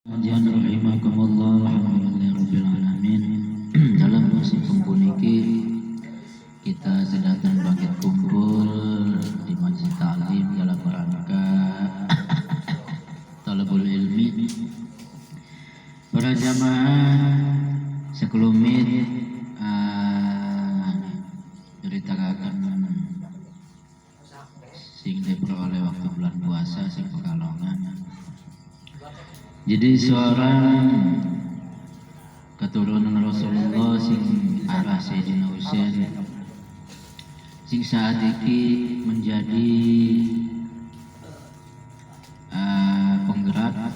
Kajian rahimakumullah, alhamdulillahirabbil alamin. Dalam musim puniki kita sedang bangkit kumpul di Majlis Ta'lim dalam rangka talabul ilmi. Para jamaah sekelumit ceritakan sing diperoleh waktu bulan puasa sing Pekalongan. Jadi seorang keturunan Rasulullah sing arah Sayyidina Husain sing saat ini menjadi penggerak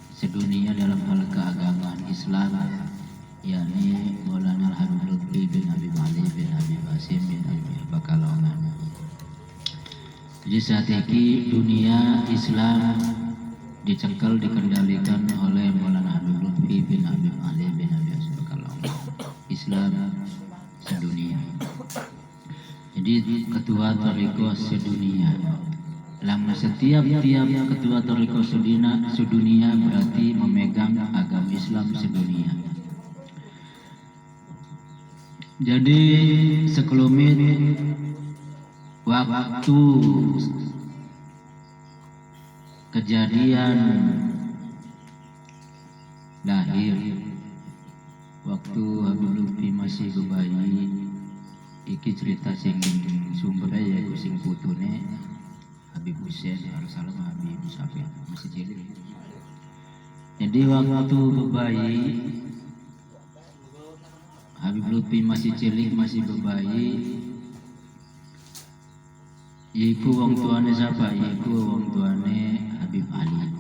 sedunia dalam hal keagamaan Islam, yakni Maulana Habib Lutfi bin Habib Ali bin Habib Hasim bin Habib Pekalongan. Jadi saat ini dunia Islam dicengkel dikendalikan oleh Maulana Habib Lutfi bin Habib Ali bin Habib Hasim Pekalongan. Islam sedunia. Jadi ketua Thariqah sedunia. Lama setiap ketua Thariqah sedunia berarti memegang agama Islam sedunia. Jadi sekelumit waktu kejadian lahir, waktu Habib Lutfi masih bayi, iki cerita sing sumbernya yaitu sing putune Habib Husain Arsalam Habib Syafi'i masih cilik. Jadi waktu bayi Habib Lutfi masih cilik, masih bayi, yaitu wong tuane siapa? Yaitu wong tuane Habib Ali.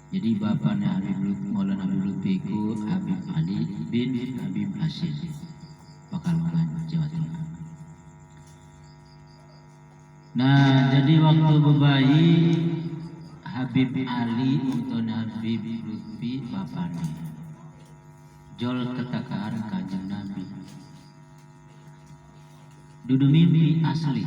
Jadi bapaknya Habib Lutfi, Maulana Habib Lutfi itu Habib Ali bin Habib Hasim Pekalongan, Jawa Tengah. Nah, jadi waktu bayi Habib Ali untuk Habib Lutfi bapaknya jol ketakaan Kanjeng Nabi. Dudu mimpi asli.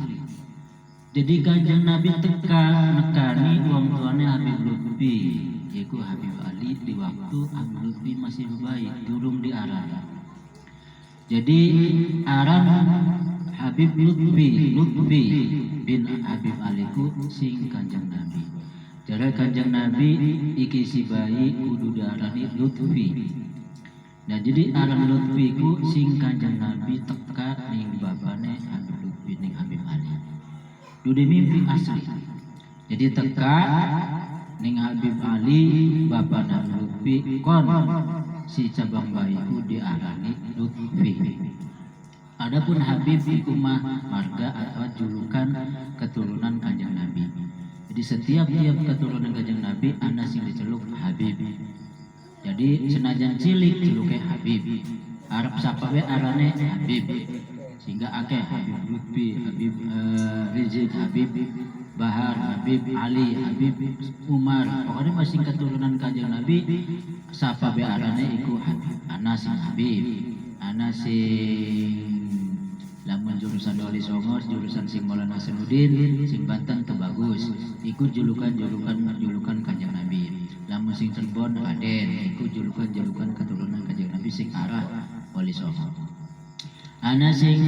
Jadi Kanjeng Nabi nekani wong tuane Habib Lutfi, yaitu Habib Ali di waktu Habib Lutfi masih bayi, durung diaran. Jadi aran Habib Lutfi bin Habib Ali ku sing Kanjeng Nabi. Jadi Kanjeng Nabi iki si bayi kudu diarani Lutfi. Nah jadi aran Lutfi ku sing Kanjeng Nabi teka ning bapane Habib Lutfi ning Habib Ali. Dude mimpi asli. Jadi teka ning Habib Ali bapak Habib Lutfi kon si cabang bayiku diarani Lutfi. Adapun Habib iku mah marga atau julukan keturunan Kanjeng Nabi. Jadi setiap keturunan Kanjeng Nabi ana sing diceluk Habib. Jadi senajan cilik celuke Habib. Arab sapa we arane Habib. Sehingga akeh Habib Lutfi, Habib Rizid, Habib Bahar, Habib Ali, Habib Umar. Pokoknya masing keturunan Kanjeng Nabi sapa be arane iku Habib. Ana sing Habib, ana sing lamun jurusan Wali Songo, jurusan sing Maulana Hasanuddin, sing Banten teu bagus. Iku julukan Kanjeng Nabi. Lamun sing Cirebon Aden, iku julukan keturunan Kanjeng Nabi sing arah Wali Songo. Ana sing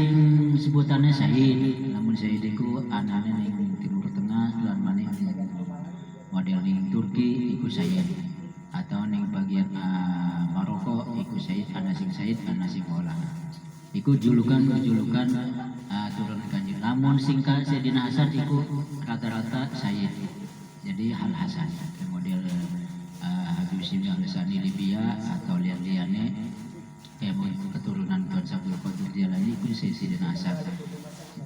sebutannya Said, namun Said iku anane ning Timur Tengah lan maneh model ning Turki iku Said, atau ning bagian Maroko iku Said, ana sing Said, ana sing Maulana. Iku julukan turunan Kanjeng. Namun singkat Sayyidina Hasan iku rata-rata Said. Jadi Hal Hasan model Habib Simi Al-Hasani Libya atau lian-liane kayak keturunan Tuan Sabul Qadir Jalani itu Sayyidina Hasan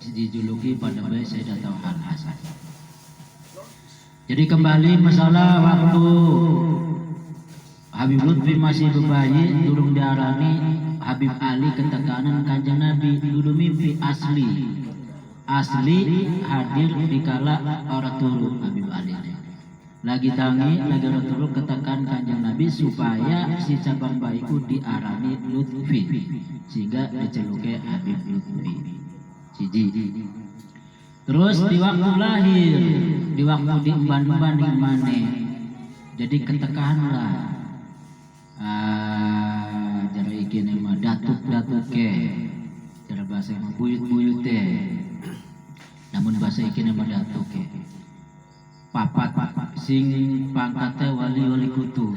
dijuluki pada bayi Sayyid atau Hal Hasan. Jadi kembali masalah waktu Habib Lutfi masih bayi, durung diarani Habib Ali ketekanan Kanjeng Nabi, dudu mimpi asli hadir di kala orang turu Habib Ali. Lagi tangi, lagi orang turu ketekan Kanjeng Nabi supaya si cabang bayiku diarani Lutfi, sehingga diceluke Habib Lutfi. Siji. Terus di waktu lahir, di waktu diemban-emban di mana Jadi ketekaanlah jara iki mah datuk ke cara bahasa mah buyut namun bahasa iki mah datuk ke papat sing pangkatnya wali kutu.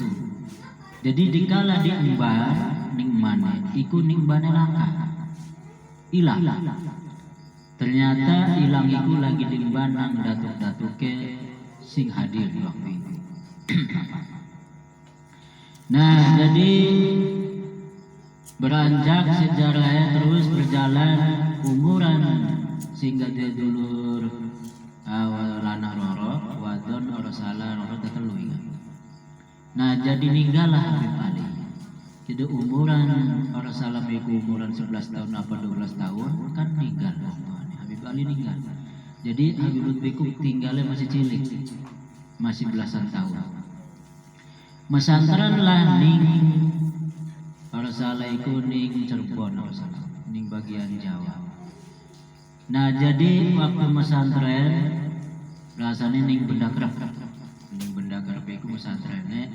Jadi dikala diemban ning mana iku ning bane langkah ilang. Ternyata ilang iku lagi diemban nang datuk ke sing hadir waktu itu. Nah, jadi beranjak sejarahnya terus berjalan umuran sehingga dia dulur lana roro wadon ora salah roro tetelu. Nah, jadi ninggalah Habib Ali. Jadi umuran ora salah iku umuran 11 tahun apa 12 tahun kan ninggal Habib Ali ninggal. Jadi Habib Lutfi tinggalnya masih cilik. Masih belasan tahun. Mesantren lah ning ora salah iku ning Cirebon ora salah ning bagian Jawa. Nah, jadi waktu mesantren rasane ning Benda Kerep iku mesantrene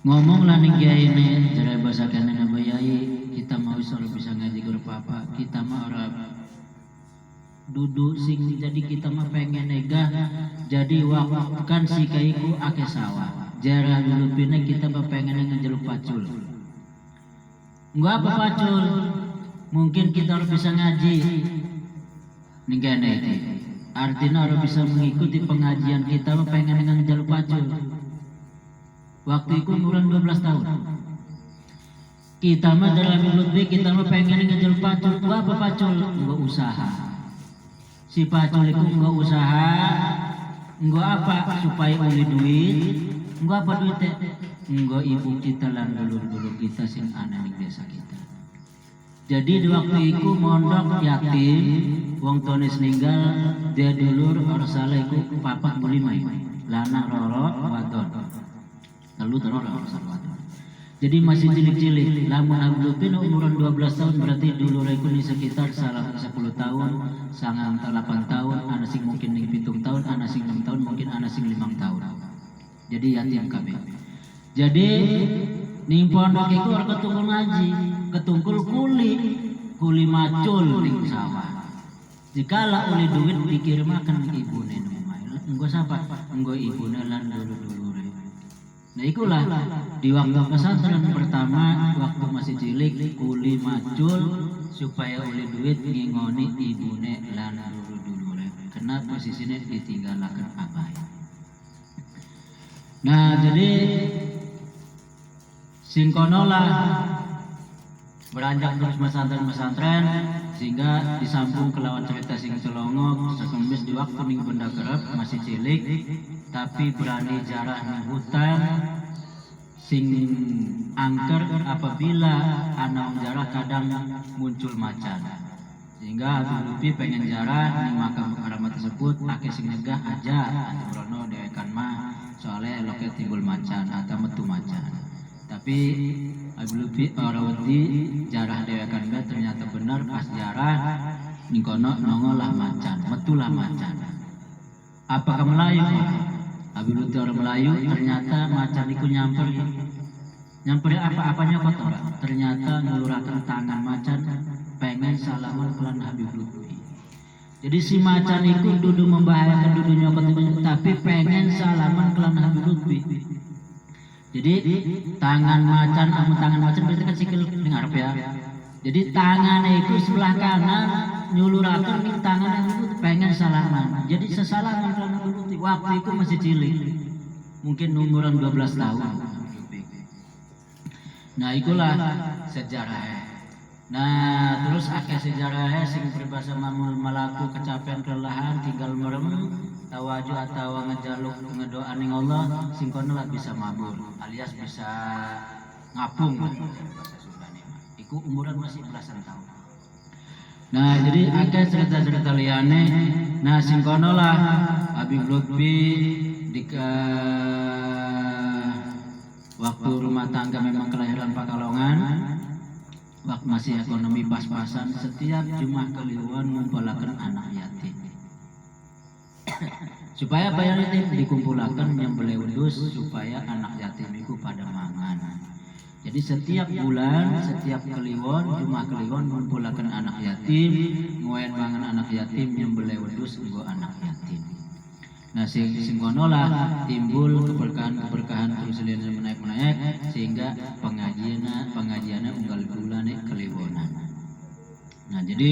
ngomong lah ning kiai ne jare basa kene bayai kita mau bisa ngaji guru papa kita mah ora duduk sing jadi kita mah pengen nega jadi wakafkan si kaiku ake sawah jara dulu pine kita mah pengen ngejeluk pacul enggak apa pacul mungkin kita harus bisa ngaji ning kene iki artinya harus bisa mengikuti pengajian kita mah pengen ngejeluk pacul. Waktu itu umuran 12 tahun. Kita mah dalam Lutfi kita mah pengen ngejeluk pacul. Enggak apa pacul? Enggak usaha. Si pacul itu enggak usaha. Enggak apa supaya uli duit. Enggak apa duitnya? Enggak ibu kita lan dulu kita sing ana ning desa kita. Jadi di waktu itu mondok yatim, wong tonis ninggal, dia dulur ora salah iku papat mulimai, lanang roro wadon. Lalu terus ora salah wadon. Jadi masih cilik-cilik, lamun Habib Lutfi umuran 12 tahun berarti dulur iku di sekitar 10 tahun, sangang 8 tahun, ana sing mungkin ning 7 tahun, ana sing 6 tahun, mungkin ana sing 5 tahun. Jadi yatim kabeh. Jadi ning pondok iku ora ketungkul ngaji, ketungkul kuli macul ning sawah. Jikala oleh duit dikirimaken ibune engko sapa? Engko ibune lan dulur-dulure. Nah ikulah di waktu pesantren pertama waktu masih cilik kuli macul supaya oleh duit ngingoni ibune lan dulur-dulure. Karena posisinya ditinggalaken abah. Nah jadi singkonolah beranjak terus mesantren sehingga disambung ke lawan cerita sing celongok sekemis di waktu ning Benda Kerep masih cilik tapi berani jarah ning hutan sing angker apabila anak jarah kadang muncul macan sehingga Habib Lutfi pengen jarah ning makam keramat tersebut akeh sing nyegah aja atuh brono dewekan mah soalnya loket timbul macan atau metu macan. Tapi Habib Lutfi ora wedi jarah dewekan be ternyata benar pas jarah ningkono nongolah macan, metulah macan. Apakah Melayu? Habib Lutfi orang Melayu ternyata macan iku nyamper apa-apanya kotor. Ternyata ngelurakan tangan macan pengen salaman kelan Habib Lutfi. Jadi si macan iku dudu membahayakan dudu nyokot tapi pengen salaman kelan Habib Lutfi. Jadi tangan macan sama tangan macan berarti kan sikil ning arep ya. Jadi tangannya itu sebelah kanan nyuluraken ning tangan itu pengen salaman. Jadi sesalaman kan dulu waktu itu masih cilik. Mungkin umuran 12 tahun. Nah, itulah sejarahnya. Nah, terus akeh sejarahnya sing berbahasa mamul malaku kecapean kelelahan tinggal merem tawaju atau ngejaluk ngedoa ning Allah sing kono lah bisa mabur alias bisa ngapung bahasa Sundane. Iku umuran masih belasan tahun. Nah, jadi akeh cerita-cerita liyane. Nah, sing kono lah Habib Lutfi di waktu rumah tangga memang kelahiran Pakalongan. Waktu masih ekonomi pas-pasan setiap Jumat kliwon ngumpulaken anak yatim. supaya bayar yatim dikumpulakan yang belewedus supaya anak yatim itu pada mangan. Jadi setiap bulan, setiap kliwon, cuma kliwon mengumpulkan anak yatim, ngoen mangan anak yatim yang belewedus nggo anak yatim. Nah sing kono lah timbul keberkahan terus menaik sehingga pengajiannya unggal bulan kliwonan. Nah jadi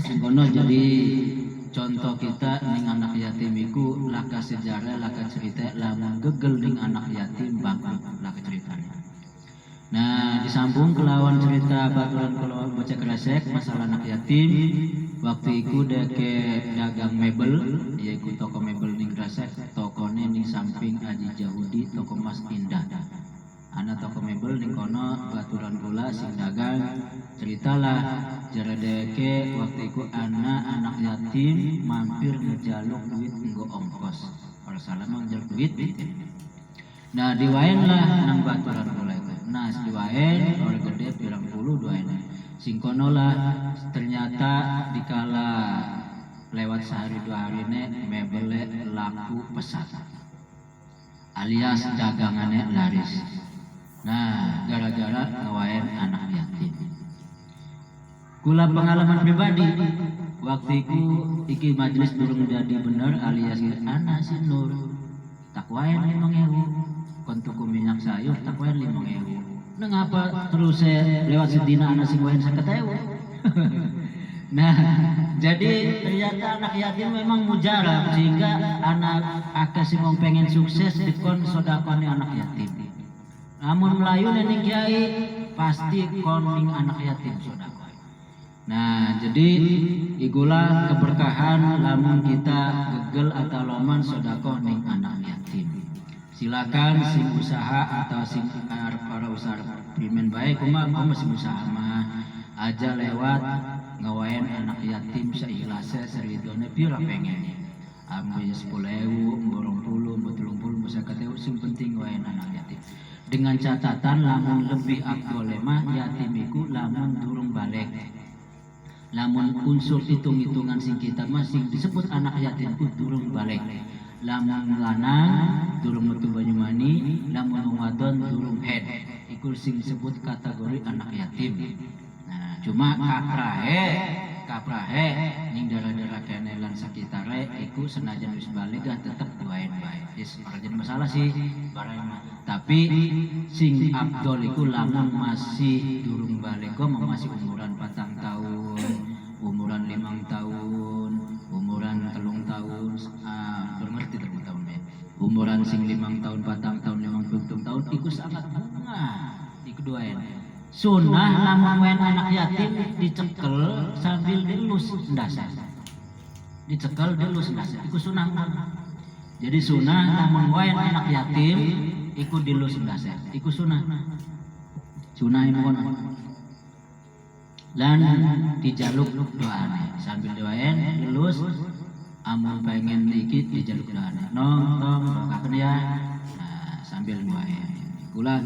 sing kono jadi contoh kita ning anak yatim iku laka sejarah laka cerita lamun gegel ning anak yatim bangkrut laka ceritanya. Nah disambung kelawan cerita baturan kelawan bocah kresek masalah anak yatim. Waktu itu deke dagang mebel, yaitu toko mebel ning kresek, tokonya ning samping Aji Jahudi, toko Mas Indah. Anak toko mebel ning kono baturan kula sing dagang ceritalah jare deke waktu itu anak yatim mampir ngejaluk duit nggo ongkos. Kalau salah mah ngejaluk duit gitu. Nah diwaen lah nang baturan kula itu. Nah diwaen orang gede pirang puluh duaen. Singkono lah ternyata dikala lewat sehari dua hari mebele laku pesat alias dagangannya laris. Nah gara-gara ngawain anak yatim. Kula pengalaman pribadi waktu itu iki majelis durung jadi bener alias anak si Nur tak wain 5.000 kontuku minyak sayur tak wain 5.000. Ngapa terus saya lewat sedina anak sing wain 50.000. Nah, jadi ternyata anak yatim memang mujarab sehingga anak akeh sing pengen sukses dikon sodakone anak yatim. Namun Melayu ning kiai pasti koning anak yatim sodako. Nah, jadi igulah keberkahan lamun kita gegel atau loman sodako ning anak yatim. Silakan sing usaha atau sing para usaha pimen baik kumaha sing usaha mah aja lewat ngawain anak yatim seikhlasnya seridone pira pengen ambil 10.000 20 30 50 sing penting ngawain anak yatim dengan catatan lamun lebih afdol mah yatim iku lamun durung balik. Lamun unsur hitung-hitungan sing kita masing disebut anak yatim ku durung balik. Lamun lanang durung metu Banyumani, lamun wadon durung head. Iku sing disebut kategori anak yatim. Nah, cuma kaprahe ning daerah-daerah kene lan sakitare iku senajan wis balik tetep duain bae. Wis ora jadi masalah sih barang. Tapi sing afdol iku lamun masih durung balik kok masih umuran 4 tahun, umuran 5 tahun, umuran 3 tahun, ngerti 3 tahun ya. Umuran sing 5 tahun, 4 tahun, 50 tahun iku sangat bunga. Iku duain. Sunnah lamun wen anak yatim dicekel sambil dilus ndasar. Dicekel dilus ndasar. Iku sunah. Jadi sunah lamun wen anak yatim iku dilus ndasar. Iku sunah. Sunah ieu kono. Lan dijaluk doane sambil doain dilus amun pengen dikit dijaluk doane. Nong doakeun ya. Nah, sambil doain. Kula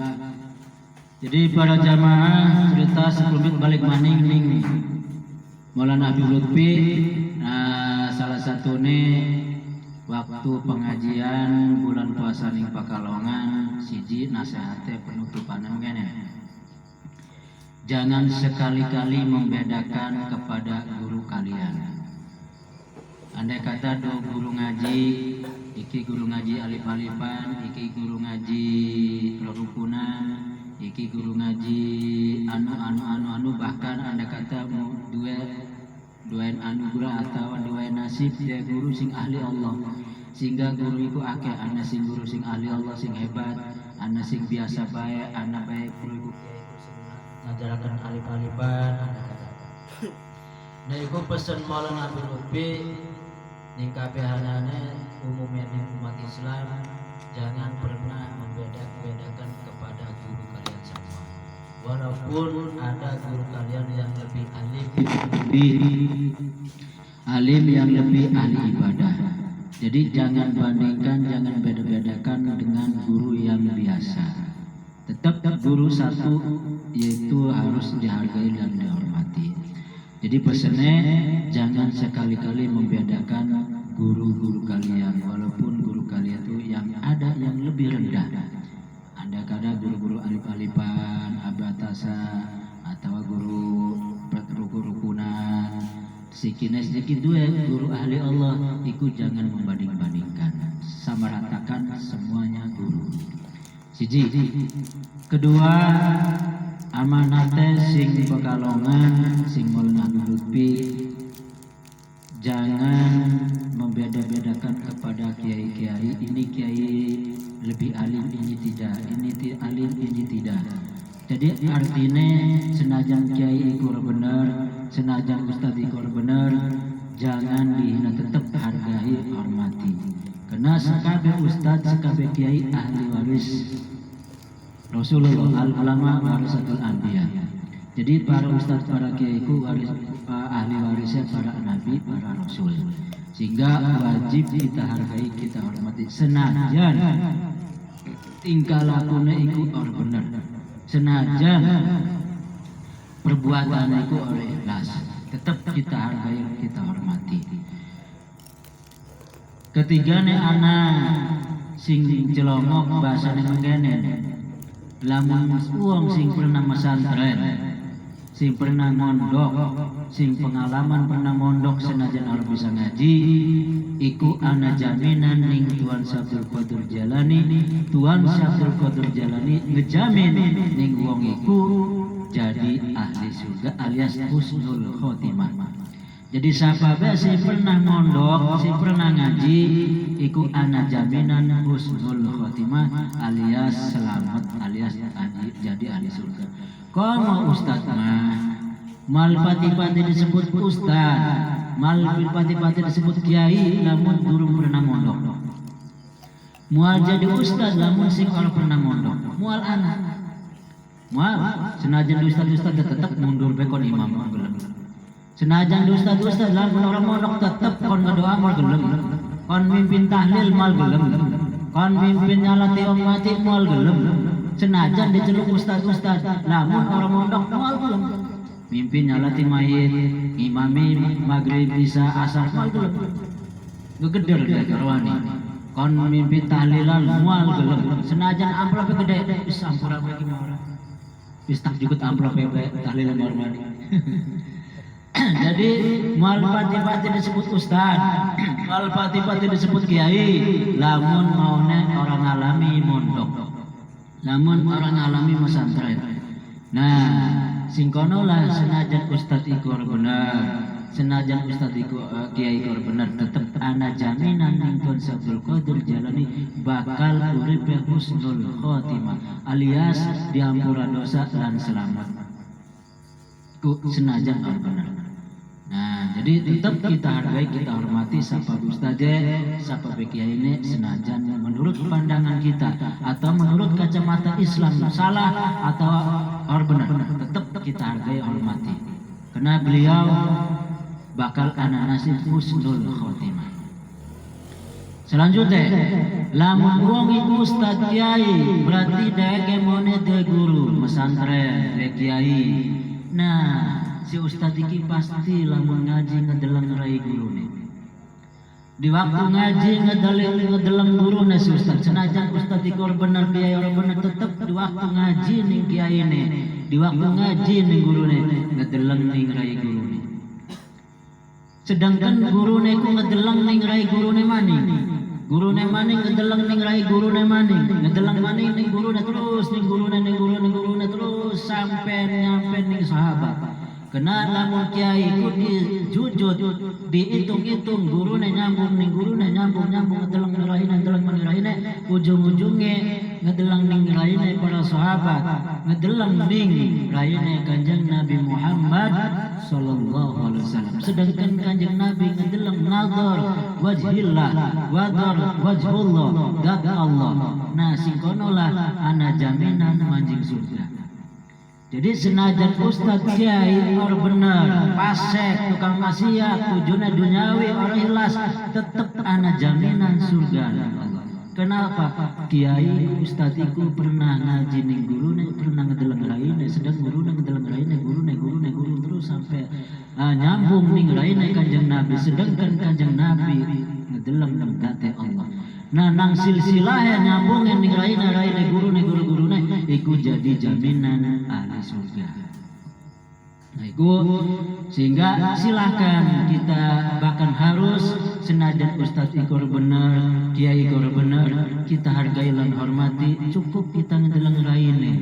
jadi para jamaah cerita sebelum balik maning ning Maulana Habib Lutfi. Nah, salah satu waktu pengajian bulan puasa ning Pakalongan siji nasihate penutupan ngene. Jangan sekali-kali membedakan kepada guru kalian. Andai kata do guru ngaji, iki guru ngaji alif-alifan, iki guru ngaji rukunan, iki guru ngaji anu bahkan anda kata mau duain anugerah atau duain nasib dia guru sing ahli Allah sehingga guru itu akeh ana sing guru sing ahli Allah sing hebat ana sing biasa bae ana bae guru ngajarakan alif-alifan anda kata nah iku pesen Maulana Habib Lutfi ning kabehanane umumnya ning umat Islam jangan pernah membedakan kepada guru kalian semua. Walaupun ada guru kalian yang lebih alim yang lebih ahli ibadah. Jadi jangan bandingkan, jangan beda-bedakan dengan guru yang biasa. Tetap guru satu yaitu harus dihargai dan dihormati. Jadi pesannya jangan sekali-kali membedakan guru-guru kalian, walaupun guru kalian itu yang ada yang lebih rendah. Ada kadang guru-guru alif-alifan, abatasa, atau guru rukunan, sikines sedikit dua guru ahli Allah, ikut jangan membanding-bandingkan, sama ratakan semuanya guru. Siji. Kedua, amanate sing Pekalongan, sing Maulana Lutfi, jangan membeda-bedakan kepada kiai-kiai, ini kiai lebih alim, ini tidak, ini alim, ini tidak. Jadi artinya senajan kiai ikur benar, senajan ustadz ikur benar, jangan dihina, tetap hargai, hormati. Karena sekabe ustadz, sekabe kiai ahli waris Rasulullah, al-ulama warasatul anbiya. Jadi para ustadz, para kiai ku waris, ahli warisnya para nabi, para rasul. Sehingga wajib kita hargai, kita hormati. Senajan tingkah lakunya iku orang benar, senajan perbuatan iku orang ikhlas, tetap kita hargai, kita hormati. Ketiga nih anak sing celongok bahasa ngene, lamun uang sing pernah mesantren, sing pernah mondok, sing pengalaman pernah mondok senajan orang bisa ngaji, iku ana jaminan ning Tuan Syabdul Qadir Jalani, Tuan Syabdul Qadir Jalani ngejamin ning wong iku jadi ahli surga alias husnul khotimah. Jadi siapa sing pernah mondok, sing pernah ngaji, iku ana jaminan husnul khotimah alias selamat, alias jadi ahli surga. Komo ustaz mah mal pati-pati disebut ustaz, mal pati-pati disebut kiai, namun durung pernah mondok. Mual jadi ustaz namun sing ora pernah mondok. Mual anak. Mual senajan ustaz-ustaz tetap mundur be kon imam gelem. Senajan ustaz-ustaz lamun orang mondok tetap kon ngedoa mal gelem. Kon mimpin tahlil mal gelem. Kon mimpin nyalati wong mati mal gelem. Senajan diceluk ustaz-ustaz namun orang mondok mal gelem. Mimpin nyalati mayit, imami maghrib bisa asar mal gelem. Ngegeder deh karwani. Kon mimpin tahlilan mal gelem. Senajan amplop gede, wis ampura bagi ora. Wis tak jukut amplop tahlilan normal. Jadi mal pati-pati disebut ustaz, mal pati-pati disebut kiai, lamun maune orang alami mondok, lamun orang alami pesantren. Nah, singkono lah senajan ustaz iku benar, senajan ustaz iku kiai iku benar, tetep ana jaminan ning Tuan Syabdul Qadir Jalani bakal urip husnul khotimah alias diampura dosa dan selamat. Ku senajan benar. Nah, jadi tetap kita hargai, kita hormati sapa ustadz, sapa kiai ini senajan menurut pandangan kita atau menurut kacamata Islam salah atau benar, tetap kita hargai, hormati. Karena beliau bakal ana nasib husnul khotimah. Selanjutnya, lamun wong iku ustadz kiai berarti dheweke mone de guru pesantren, de kiai. Nah, si ustadz iki pasti lamun ngaji ngedeleng rai gurune. Di waktu ngaji ngedeleng gurune si ustadz. Senajan ustadz iki ora bener, kiai ora bener, tetep di waktu ngaji ning kiyaine, di waktu ngaji ning gurune ngedeleng ning rai gurune. Sedangkan gurune ku ngedeleng ning rai gurune maning. Gurune maning ngedeleng ning rai gurune maning, ngedeleng maning ning gurune terus, ning gurune terus sampai nyampe ning sahabat. Kena lamun kiai ku dijujut, dihitung-hitung gurune nyambung ning gurune nyambung ngedeleng ning raine, ujung-ujunge ngedeleng ning raine para sahabat, ngedeleng ning raine Kanjeng Nabi Muhammad sallallahu alaihi wasallam. Sedangkan Kanjeng Nabi ngedeleng nazar wajhillah, wadar wajhullah, dat Allah. Nah, singkono lah ana jaminan manjing surga. Jadi senajan ustadz kiai orang benar, pasek, tukang maksiat, tujuannya duniawi, orang ikhlas, tetap ana jaminan surga. Kenapa? Kiai ustadz iku pernah ngaji ning gurune, pernah ngedeleng raine, sedang gurune ngedeleng raine, guru terus sampai nyambung ning raine Kanjeng Nabi. Sedangkan Kanjeng Nabi ngedeleng date Allah. Nah nang silsilah nyambung yang raina guru-guruna iku jadi jaminan ahli surga. Nah iku sehingga silahkan kita bahkan harus senajan Ustadz Ikor bener, Kiai Ikor bener, kita hargai dan hormati, cukup kita ngedeleng raine.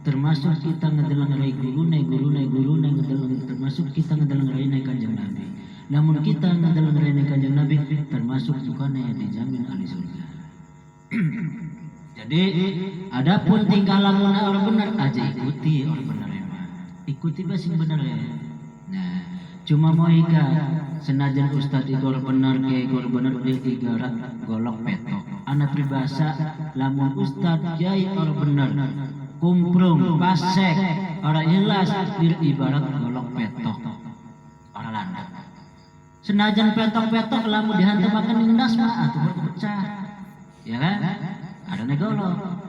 Termasuk kita ngedeleng rai gurune ngedeleng, termasuk kita ngedeleng raine Kanjeng Nabi. Namun kita ngedeleng raine Kanjeng Nabi termasuk sukane yang dijamin ahli surga. Jadi adapun tingkah laku orang benar aja ikuti orang benar ya. Ikuti basing benar ya. Nah, cuma mau senajan Ustadz Igor benar ke Igor benar di ibarat golok petok. Anak pribasa lamun Ustadz Kiai orang benar kumprung pasek orang ikhlas di ibarat golok petok orang landak. Senajan petok-petok lamun dihantam indas mah atuh pecah. Ya kan? Ada negolok.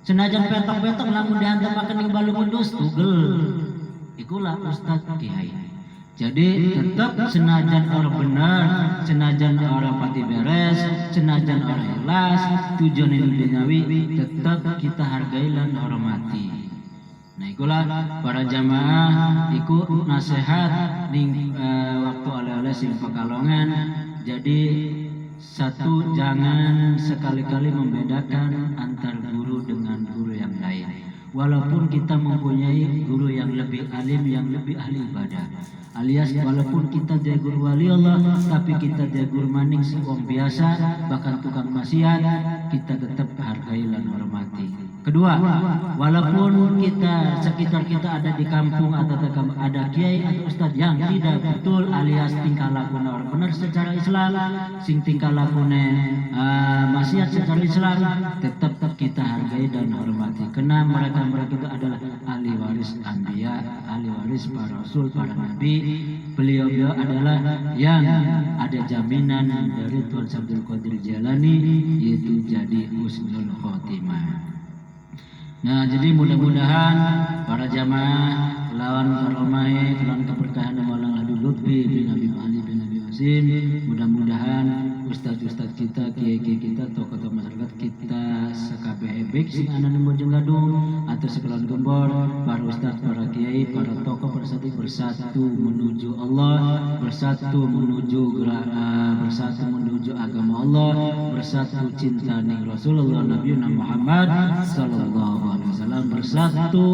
Senajan petok-petok lamun dihantam ning balu mundus tugel. Ikulah Ustadz Kiai. Jadi tetap senajan orang benar, senajan orang pati beres, senajan orang ikhlas, tujuan yang duniawi tetap kita hargai dan hormati. Nah ikulah para jamaah ikut nasihat ning waktu oleh-oleh sing Pekalongan. Jadi satu, jangan sekali-kali membedakan antar guru dengan guru yang lain. Walaupun kita mempunyai guru yang lebih alim, yang lebih ahli ibadah, alias walaupun kita jadi guru wali Allah, tapi kita jadi guru maning si wong biasa, bahkan tukang maksiat, kita tetap hargai dan hormati. Kedua, walaupun kita sekitar kita ada di kampung atau ada kiai atau ustadz yang tidak betul alias tingkah lakunya orang benar secara Islam, sing tingkah lakunya maksiat secara Islam, tetap kita hargai dan hormati. Karena mereka itu adalah ahli waris anbiya, ahli waris para rasul, para nabi. Beliau adalah yang ada jaminan dari Tuan Abdul Qadir Jailani, yaitu jadi husnul khotimah. Nah, jadi mudah-mudahan para jamaah lawan karomai, lawan keberkahan Maulang Habib Lutfi bin Habib Ali bin Habib Hasim, mudah-mudahan ustadz-ustadz kita, kiai-kiai kita, tokoh-tokoh masyarakat kita sekabeh ebek sing ana nang Bojonggedung atau sekelon gembor, para ustadz, para kiai, para tokoh bersatu menuju Allah, bersatu menuju bersatu menuju agama Allah, bersatu cinta ning Rasulullah Nabi Muhammad sallallahu alaihi wasallam, bersatu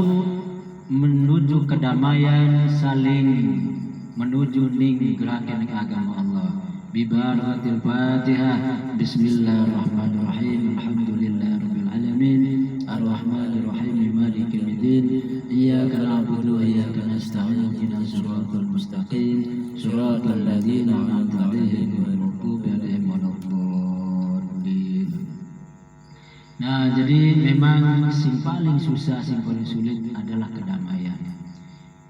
menuju kedamaian, saling menuju ning gerakan agama Allah. Bibarakatil Fatihah. Bismillahirrahmanirrahim. Alhamdulillahirabbil alamin. Arrahmanirrahim. Maliki yaumiddin. Iyyaka na'budu wa iyyaka nasta'in. Ihdinas siratal mustaqim. Siratal ladzina an'amta 'alaihim ghairil maghdubi 'alaihim waladdallin. Nah, jadi memang sing paling susah, sing paling sulit adalah kedamaian.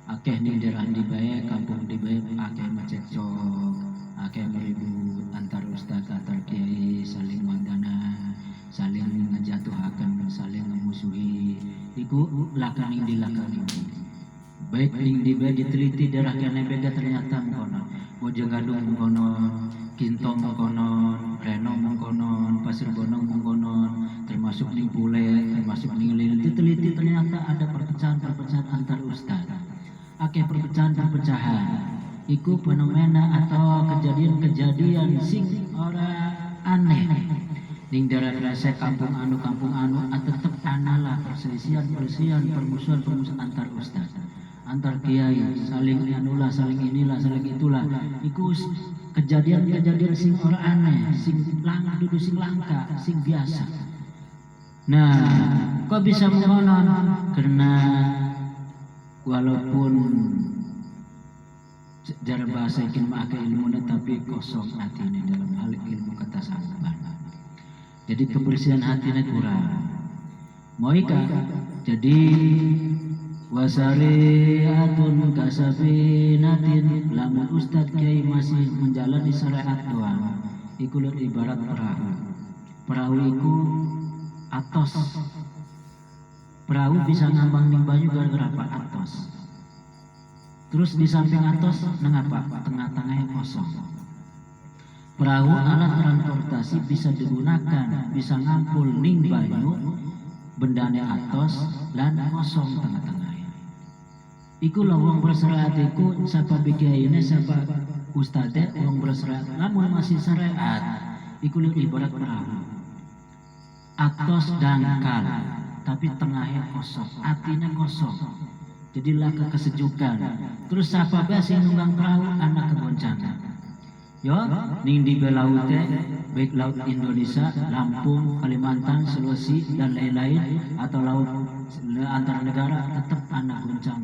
Akeh ning daerah di bae, kampung di bae akeh macekcok, akeh meribut antar ustaz, antar kiai, saling mandana, saling ngejatuhaken, saling memusuhi. Iku lakaning dilakaning. Baik ning di bae diteliti daerah kene beda ternyata mengkono. Bojonggedung mengkono, Kintong mengkono, Reno mengkono, Pasir Bonong mengkono, termasuk ning Pule, termasuk ning Lilin. Diteliti ternyata ada perpecahan-perpecahan antar ustaz. Akeh perpecahan-perpecahan. Iku fenomena atau kejadian-kejadian sing ora aneh. Ning daerah kampung anu tetep analah perselisihan, permusuhan antar ustaz, antar kiai, saling anulah, saling inilah, saling itulah. Iku kejadian-kejadian sing ora aneh, sing dudu sing langka, sing biasa. Nah, kok bisa mengonon? Karena walaupun jarang bahasa ikin maka ilmunya, tapi kosong hatinya dalam hal ilmu ketasabuhan. Jadi kebersihan hatinya kurang. Moika jadi wasariatun kasabinatin, lamun ustadz kiai masih menjalani syariat doang, iku ibarat perahu. Perahu iku atos. Perahu bisa ngambang ning banyu gara-gara apa? Atos. Terus di samping atos nengapa? Tengah-tengahnya kosong. Perahu alat transportasi bisa digunakan, bisa ngampul ning banyu, bendane atos lan kosong tengah-tengah. Iku lah wong bersyariat iku sapa bikiaine sapa ustadz wong bersyariat lamun masih syariat iku ibarat perahu. Atos dangkal tapi tengahnya kosong, hatinya kosong. Jadilah kesejukan. Terus sapa bae sing nunggang perahu anak kegoncangan. Yo, ning di laut baik laut Indonesia, Lampung, Kalimantan, Sulawesi dan lain-lain atau laut antar negara tetap anak goncang.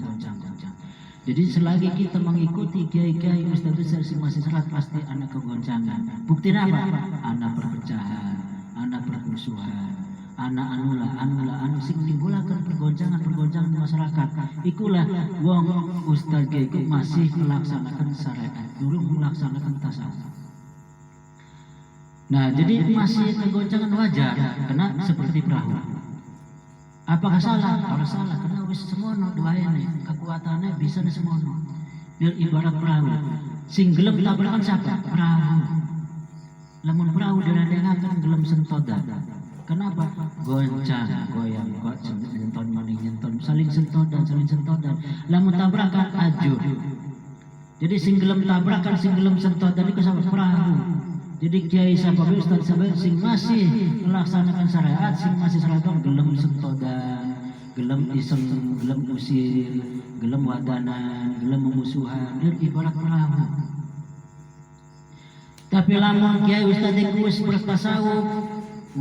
Jadi selagi kita mengikuti kiai-kiai ustadz masih serat pasti anak kegoncangan. Buktinya apa? Anak perpecahan, anak permusuhan, anak anu sing nimbulaken pergoncangan masyarakat. Ikulah wong ustadz kiai masih melaksanakan syariat, durung melaksanakan tasawuf. Nah, jadi masih kegoncangan wajar karena seperti perahu. Apakah salah? Kalau salah, karena wis semono dua ini kekuatannya bisa semono. Dia ibarat perahu. Sing gelem tabrakan siapa? Perahu. Lamun perahu direndengaken gelem sentodan. Kenapa? Goncang, goyang, nyenton maning nyenton, saling sentodan. Lamun tabrakan ajur. Jadi sing gelem tabrakan, sing gelem sentodan itu sama perahu. Jadi kiai sapa ustaz sabar sing masih melaksanakan syariat, sing masih syariat gelem sentodan, gelem iseng, gelem usir, gelem wadanan, gelem memusuhan, dia ibarat perahu. Tapi lamun kiai ustaz wis bertasawuf,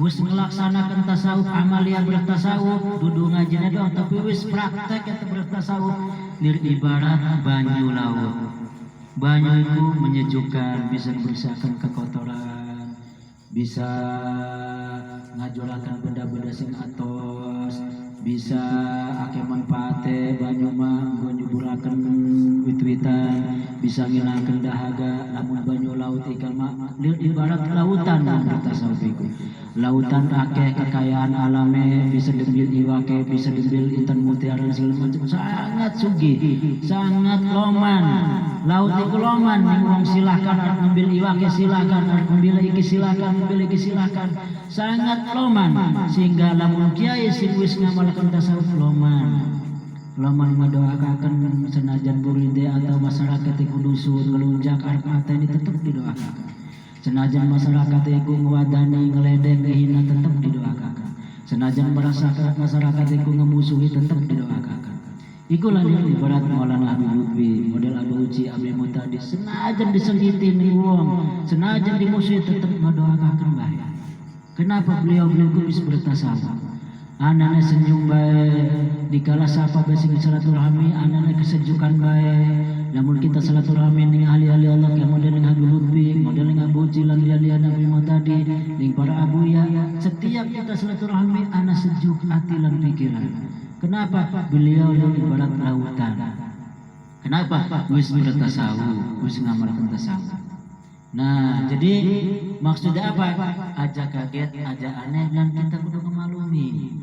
wis melaksanakan tasawuf, amalia bertasawuf, dudu ngajina doang tapi wis praktek eta bertasawuf, dia ibarat banyu laut. Banyu itu menyejukkan, bisa membersihkan kekotoran, bisa ngajolakan benda-benda sing atos, bisa ake manfaate banyu mah nyuburaken wit-witan, bisa ngilangkeun dahaga. Lamun banyu laut ikan mah ibarat lautan bertasawuf iku. Lautan akeh kekayaan alame, bisa diambil iwake, bisa diambil intan mutiara segala macam, sangat sugih, sangat loman. Laut itu loman, ning wong silahkan arep ngambil iwake silahkan, arep ngambil iki silahkan, ngambil iki silahkan, sangat loman. Sehingga lamun kiai sing wis ngamalkeun tasawuf loman mendoakan senajan burinde atau masyarakat iku dusun ngelunjak arep mateni tetep didoakan. Senajan masyarakat iku ngwadani ngeledek ngehina tetap didoakan. Senajan merasakan masyarakat iku ngemusuhi tetap didoakan. Ikulah ibarat Maulana Habib Lutfi, model Abu Uci, Abi Mutadi. Senajan disengkitin ning wong, senajan dimusuhi tetap ngedoakan bae. Kenapa beliau bisa bertasawuf? Anaknya senyum baik, dikala sapa bae sing silaturahmi, anaknya kesejukan baik. Namun kita silaturahmi ning ahli-ahli Allah kayak model ning Habib Lutfi, model ning Abu Jilan lian Nabi Muhtadi, ning para abuya. Setiap kita silaturahmi anak sejuk hati lan pikiran. Kenapa? Beliau ibarat lautan. Kenapa? Wis bertasawuf, wis ngamalkan tasawuf. Nah, jadi maksudnya apa? Aja kaget, aja aneh dan kita kudu ngemaklumi.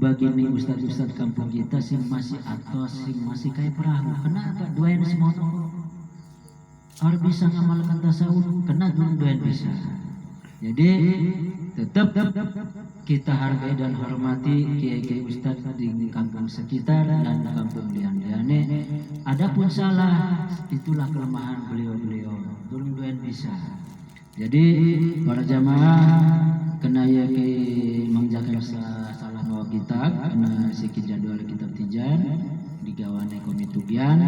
Bagi nih ustaz-ustaz kampung kita sing masih atos, sing masih kayak perahu. Kenapa? Duain semua harus bisa ngamalkan tasawuf, kena duain bisa. Jadi tetap kita hargai dan hormati kiai-kiai ustaz di kampung sekitar dan kampung liane. Adapun salah, itulah kelemahan beliau-beliau. Duain bisa. Jadi para jamaah kena ya ke mangjakan salah bawa kitab kena sikit jadwal kitab tijan digawane komitugian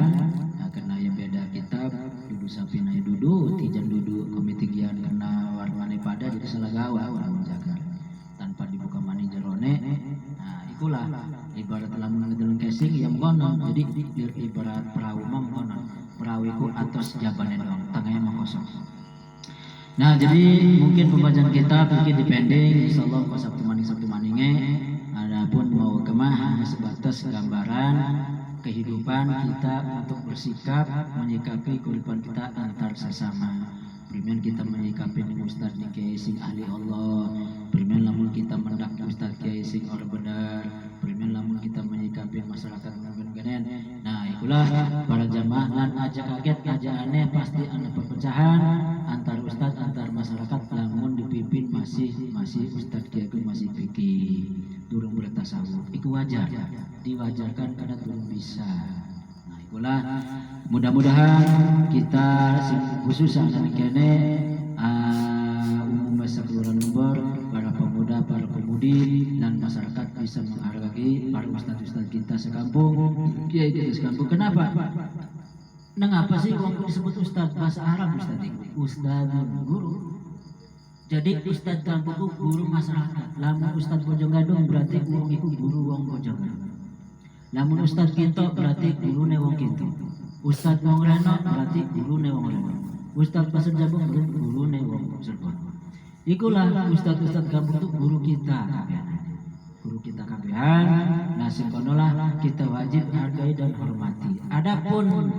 kena ya beda kitab dudu sapi na dudu tijan dudu komitigian kena warnane pada jadi salah gawa orang menjaga tanpa dibuka mani jerone. Nah ikulah ibarat lamun ngedeleng casing yang konon, jadi ibarat perahu mah konon perahu iku atas jabane doang tengahnya mah kosong. Nah jadi mungkin pembacaan kita mungkin dipending insyaallah pas Sabtu maninge. Adapun mau kemah hanya sebatas gambaran kehidupan kita untuk bersikap menyikapi kehidupan kita antar sesama. Primen kita menyikapi ustaz di kiai sing ahli Allah, primen lamun kita mendak ustaz kiai sing orang benar, primen lamun kita menyikapi masyarakat genen. Nah itulah para jamaah lan aja kaget aja aneh pasti ada perpecahan antar ustaz antar masyarakat. itu wajar, diwajarkan karena belum bisa. Nah, itulah mudah-mudahan kita khusus anak kene umum saluran nomor para pemuda, para pemudi dan masyarakat bisa menghargai para ustadz-ustadz kita sekampung, kiai kita sekampung. Kenapa? Mengapa sih kok disebut ustadz? Bahasa Arab ustadz itu ustadzun guru. Jadi ustadz kampung itu guru masyarakat. Lamun ustadz Bojongadung berarti guru itu guru wong Bojongadung. Lamun ustadz Kinto berarti guru ne wong Kinto. Ustadz wong Reno berarti guru ne wong Reno. Ustadz Pasir Jabung berarti guru ne wong Cirebon. Ikulah ustadz-ustadz kampung itu guru kita kabehan. Guru kita kabehan. Nah singkonolah kita wajib hargai dan hormati. Adapun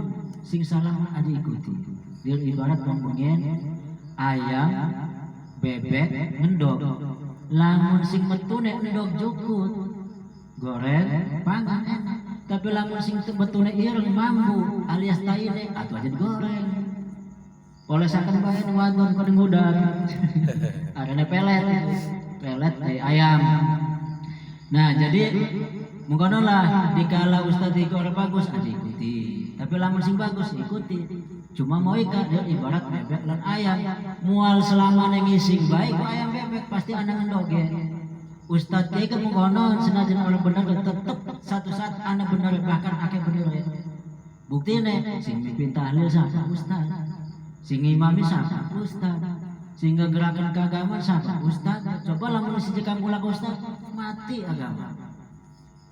sing salah aja ikuti. Dia ibarat ngomongin ayam, bebek, endog. Lamun sing metune endog jukut, goreng, pangan enak. Tapi lamun sing betune ireng mambu alias taine atuh aja digoreng. Olesakan bae wadon kodeng udang. Adane pelet ayam. Nah, jadi mungkin lah dikala ustadz itu orang bagus aja ikuti. Tapi lamun sing bagus ikuti. Cuma mau ikat dia ibarat bebek dan ayam. Mual selama ngising baik kok ayam bebek pasti anak ngendoge. Ustadz dia kan mungkin senajan orang benar tetep satu saat anak benar bahkan akeh bener ya. Bukti nih sing mimpin tahlil sama ustadz. Sing imami sama ustadz. Sehingga gerakan keagamaan sama ustadz. Coba lamun si kamu laku ustadz mati agama.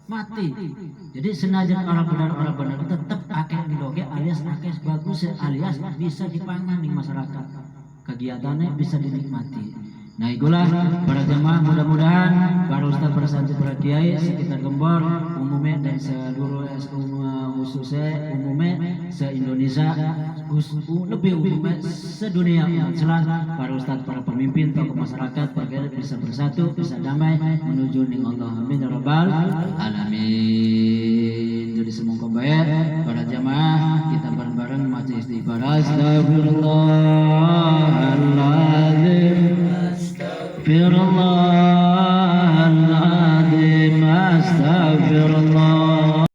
Mati. Jadi senajan orang benar tetap akeh ndoge alias akeh bagus alias bisa dipangan di masyarakat. Kegiatannya bisa dinikmati. Nah itulah para jemaah mudah-mudahan para ustaz, para santri, para kiai sekitar Gembor umumnya dan seluruh khususnya umumnya se-Indonesia lebih umumnya sedunia Islam, para ustaz, para pemimpin, tokoh masyarakat agar bisa bersatu, bisa damai menuju ning Allah. Amin ya rabbal alamin. Jadi semoga baik para jamaah kita bareng-bareng maca istighfar. Astagfirullah